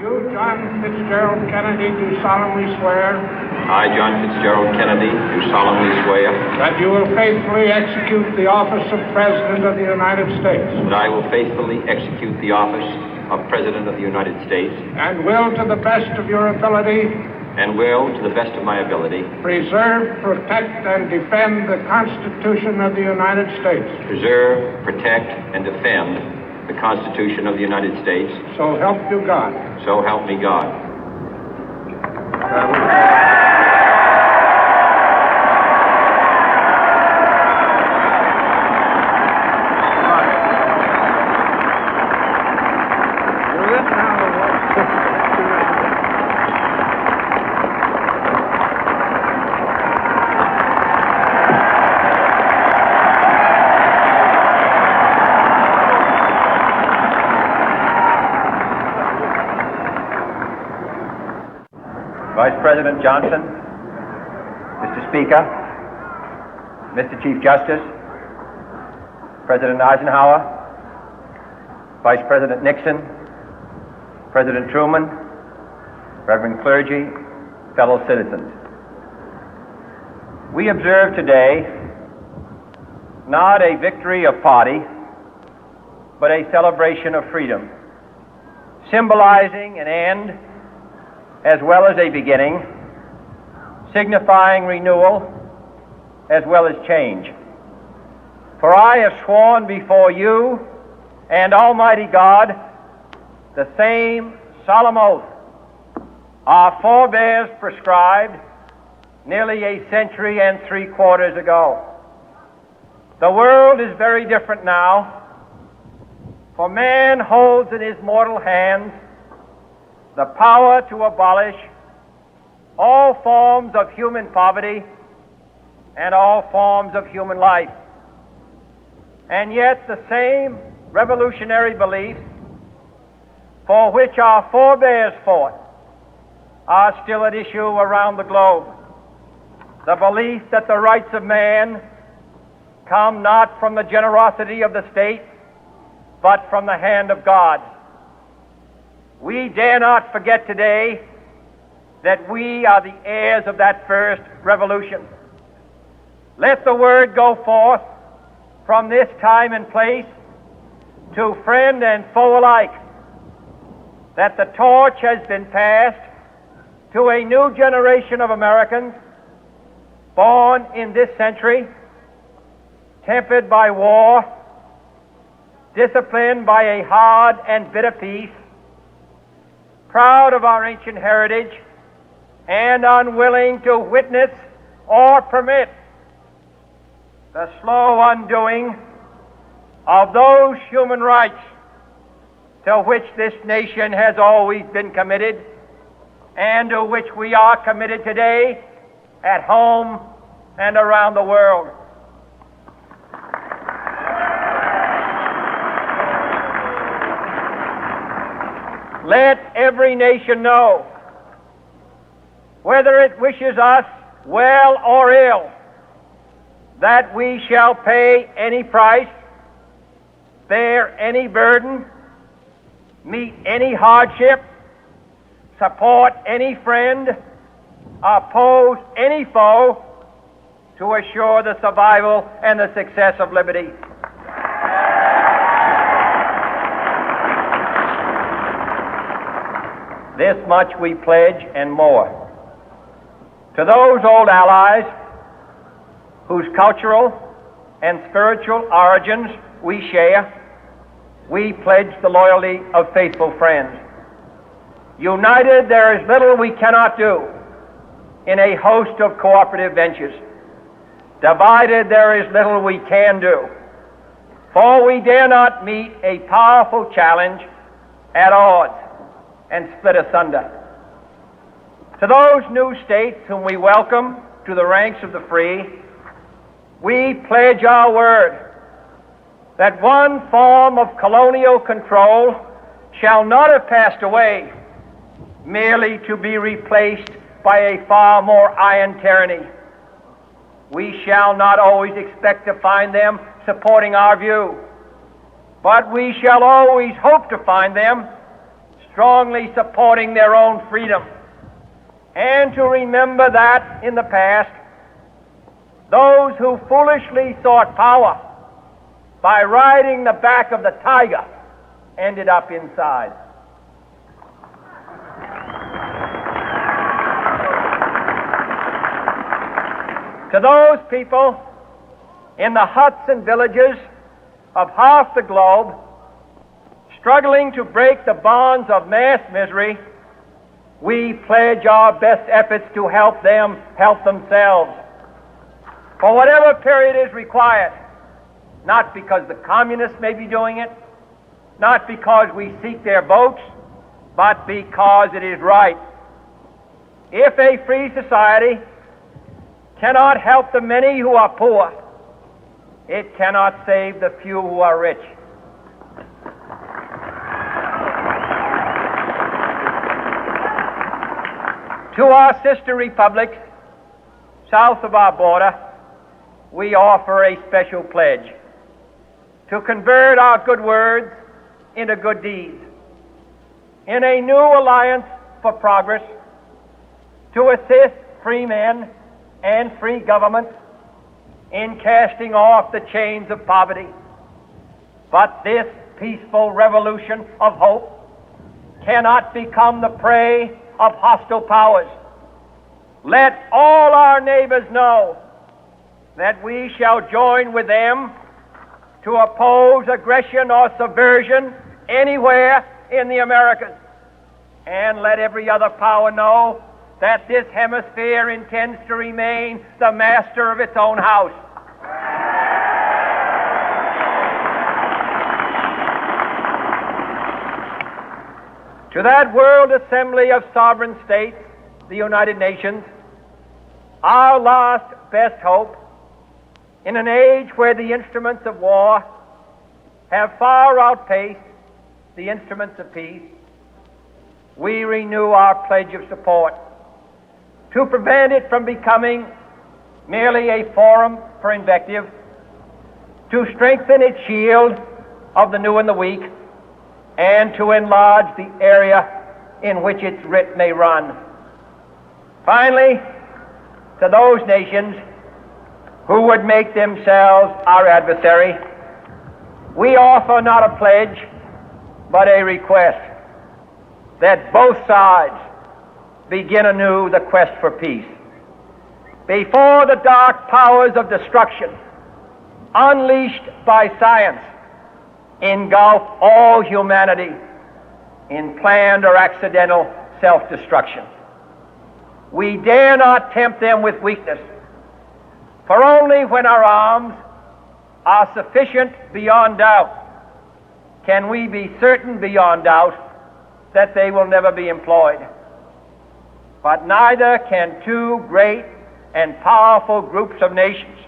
You, John Fitzgerald Kennedy, do solemnly swear. I, John Fitzgerald Kennedy, do solemnly swear. That you will faithfully execute the office of President of the United States. That I will faithfully execute the office of President of the United States. And will, to the best of your ability. And will, to the best of my ability. Preserve, protect, and defend the Constitution of the United States. Preserve, protect, and defend the Constitution of the United States. So help you God. So help me God. Vice President Johnson, Mr. Speaker, Mr. Chief Justice, President Eisenhower, Vice President Nixon, President Truman, Reverend clergy, fellow citizens. We observe today not a victory of party, but a celebration of freedom, symbolizing an end as well as a beginning, signifying renewal as well as change. For I have sworn before you and Almighty God the same solemn oath our forebears prescribed nearly a century and 3/4 ago. The world is very different now, for man holds in his mortal hands the power to abolish all forms of human poverty and all forms of human life. And yet the same revolutionary beliefs for which our forebears fought are still at issue around the globe. The belief that the rights of man come not from the generosity of the state, but from the hand of God. We dare not forget today that we are the heirs of that first revolution. Let the word go forth from this time and place to friend and foe alike that the torch has been passed to a new generation of Americans born in this century, tempered by war, disciplined by a hard and bitter peace, proud of our ancient heritage, and unwilling to witness or permit the slow undoing of those human rights to which this nation has always been committed and to which we are committed today at home and around the world. Let every nation know, whether it wishes us well or ill, that we shall pay any price, bear any burden, meet any hardship, support any friend, oppose any foe, to assure the survival and the success of liberty. This much we pledge and more. To those old allies whose cultural and spiritual origins we share, we pledge the loyalty of faithful friends. United, there is little we cannot do in a host of cooperative ventures. Divided, there is little we can do, for we dare not meet a powerful challenge at odds and split asunder. To those new states whom we welcome to the ranks of the free, we pledge our word that one form of colonial control shall not have passed away merely to be replaced by a far more iron tyranny. We shall not always expect to find them supporting our view, but we shall always hope to find them strongly supporting their own freedom, and to remember that in the past, those who foolishly sought power by riding the back of the tiger ended up inside. To those people in the huts and villages of half the globe struggling to break the bonds of mass misery, we pledge our best efforts to help them help themselves for whatever period is required, not because the communists may be doing it, not because we seek their votes, but because it is right. If a free society cannot help the many who are poor, it cannot save the few who are rich. To our sister republics south of our border, we offer a special pledge to convert our good words into good deeds, in a new alliance for progress, to assist free men and free governments in casting off the chains of poverty. But this peaceful revolution of hope cannot become the prey of hostile powers. Let all our neighbors know that we shall join with them to oppose aggression or subversion anywhere in the Americas. And let every other power know that this hemisphere intends to remain the master of its own house. To that world assembly of sovereign states, the United Nations, our last best hope, in an age where the instruments of war have far outpaced the instruments of peace, we renew our pledge of support to prevent it from becoming merely a forum for invective, to strengthen its shield of the new and the weak, and to enlarge the area in which its writ may run. Finally, to those nations who would make themselves our adversary, we offer not a pledge, but a request that both sides begin anew the quest for peace. Before the dark powers of destruction, unleashed by science, engulf all humanity in planned or accidental self-destruction, we dare not tempt them with weakness, for only when our arms are sufficient beyond doubt can we be certain beyond doubt that they will never be employed. But neither can two great and powerful groups of nations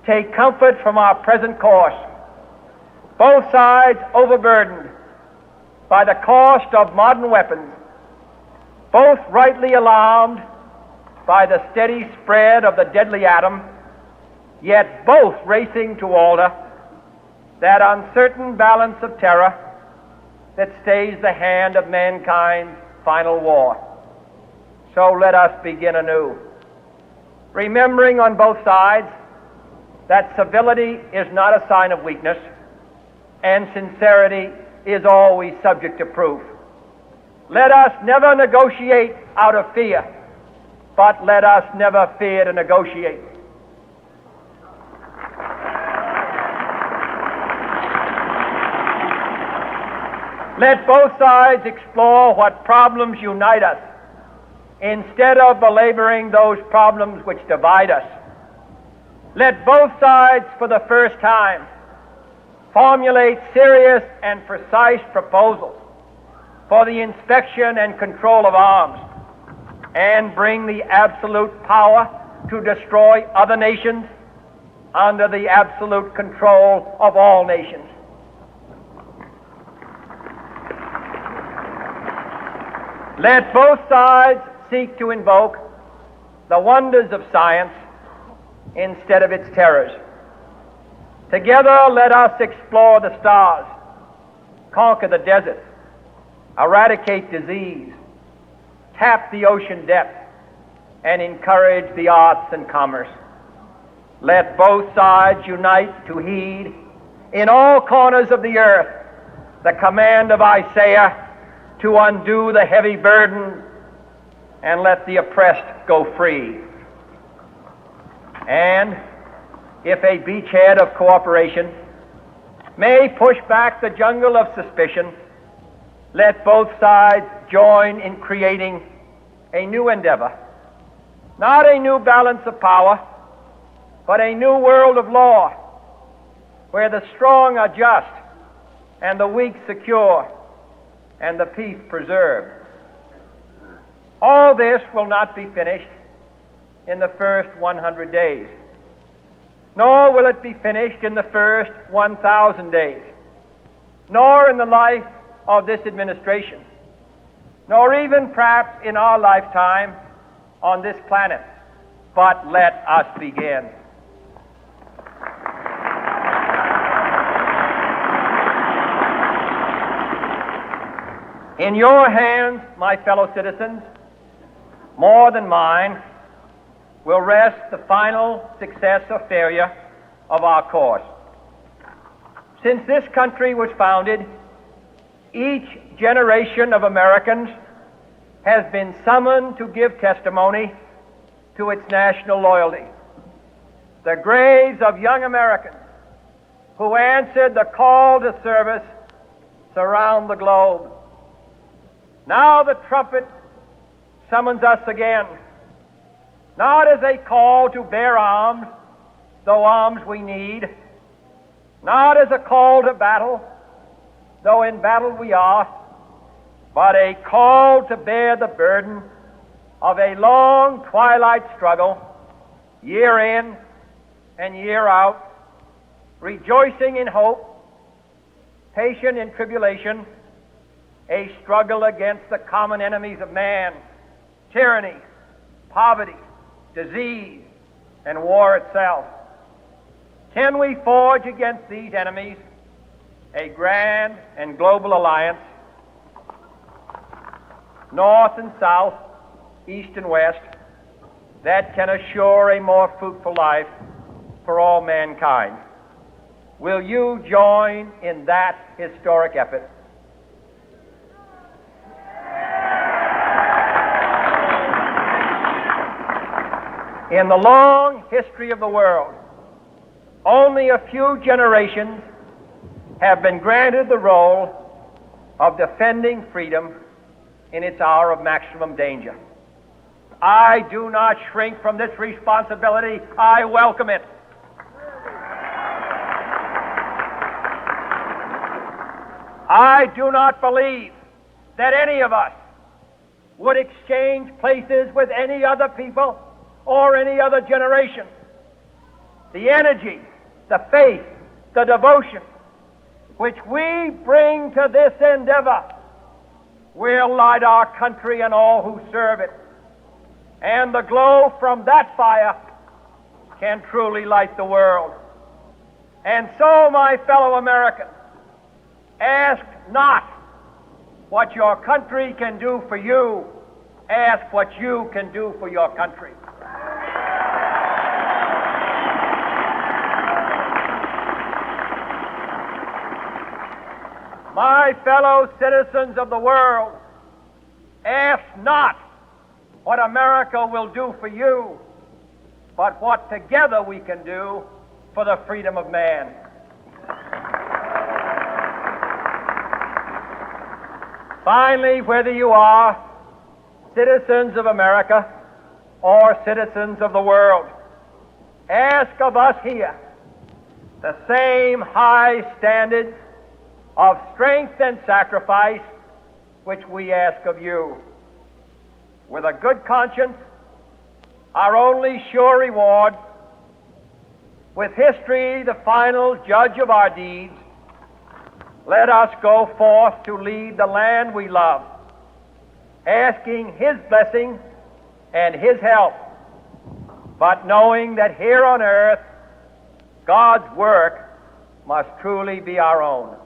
take comfort from our present course, both sides overburdened by the cost of modern weapons, both rightly alarmed by the steady spread of the deadly atom, yet both racing to alter that uncertain balance of terror that stays the hand of mankind's final war. So let us begin anew, remembering on both sides that civility is not a sign of weakness, and sincerity is always subject to proof. Let us never negotiate out of fear, but let us never fear to negotiate. Let both sides explore what problems unite us, instead of belaboring those problems which divide us. Let both sides, for the first time, formulate serious and precise proposals for the inspection and control of arms, and bring the absolute power to destroy other nations under the absolute control of all nations. Let both sides seek to invoke the wonders of science instead of its terrors. Together, let us explore the stars, conquer the deserts, eradicate disease, tap the ocean depth, and encourage the arts and commerce. Let both sides unite to heed in all corners of the earth the command of Isaiah to undo the heavy burden and let the oppressed go free. And if a beachhead of cooperation may push back the jungle of suspicion, let both sides join in creating a new endeavor, not a new balance of power, but a new world of law, where the strong are just and the weak secure and the peace preserved. All this will not be finished in the first 100 days, nor will it be finished in the first 1,000 days, nor in the life of this administration, nor even perhaps in our lifetime on this planet. But let us begin. In your hands, my fellow citizens, more than mine, will rest the final success or failure of our course. Since this country was founded, each generation of Americans has been summoned to give testimony to its national loyalty. The graves of young Americans who answered the call to service surround the globe. Now the trumpet summons us again, not as a call to bear arms, though arms we need, not as a call to battle, though in battle we are, but a call to bear the burden of a long twilight struggle, year in and year out, rejoicing in hope, patient in tribulation, a struggle against the common enemies of man, tyranny, poverty, disease, and war itself. Can we forge against these enemies a grand and global alliance, north and south, east and west, that can assure a more fruitful life for all mankind? Will you join in that historic effort? In the long history of the world, only a few generations have been granted the role of defending freedom in its hour of maximum danger. I do not shrink from this responsibility. I welcome it. I do not believe that any of us would exchange places with any other people or any other generation. The energy, the faith, the devotion which we bring to this endeavor will light our country and all who serve it. And the glow from that fire can truly light the world. And so, my fellow Americans, ask not what your country can do for you. Ask what you can do for your country. My fellow citizens of the world, ask not what America will do for you, but what together we can do for the freedom of man. Finally, whether you are citizens of America or citizens of the world, ask of us here the same high standards of strength and sacrifice which we ask of you. With a good conscience, our only sure reward, with history the final judge of our deeds, let us go forth to lead the land we love, asking His blessing and His help, but knowing that here on earth God's work must truly be our own.